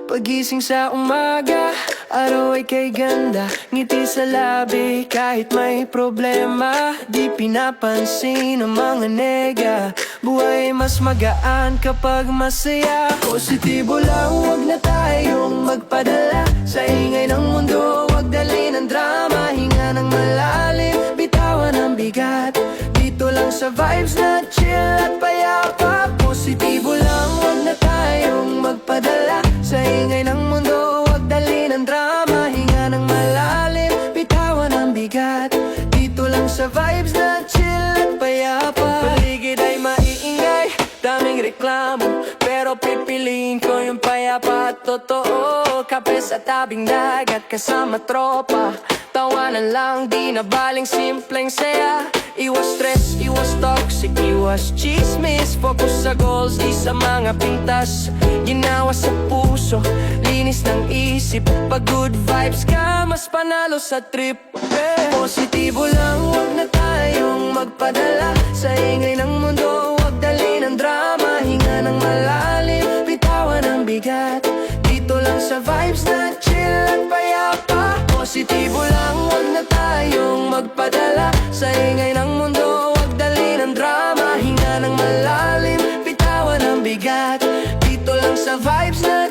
Pagising sa umaga, araw ay kay ganda. Ngiti sa labi kahit may problema. Di pinapansin ang mga nega. Buhay ay mas magaan kapag masaya. Positibo lang, huwag na tayong magpadala sa ingay ng mundo, huwag dalhin ang drama. Hinga ng malalim, bitawan ang bigat. Dito lang sa vibes na chill at payapa. Positibo lang, huwag na tayong magpadala sa ingay ng mundo, huwag dalhin ang drama. Hinga ng malalim, bitawan ang bigat. Dito lang sa vibes na chill at payapa. Paligid ay maiingay, daming reklamo, pero pipiliin ko yung payapa at totoo. Kape sa tabing dagat kasama tropa, tawanan lang, di na baling simpleng saya. Iwas stress, iwas toxic, iwas chismis. Focus sa goals, di sa mga pintas. Ginawa sa puso, linis ng isip. Pag good vibes ka, mas panalo sa trip. Positibo lang, huwag na tayong magpadala sa ingay ng mundo, huwag dalhin ang drama. Hinga ng malalim, bitawan ang bigat. Dito lang sa vibes na chill at payapa. Positibo lang, huwag na tayong magpadala sa ingay ng mundo, huwag dalhin ang drama. Hinga ng malalim, bitawan ang bigat. Dito lang sa vibes na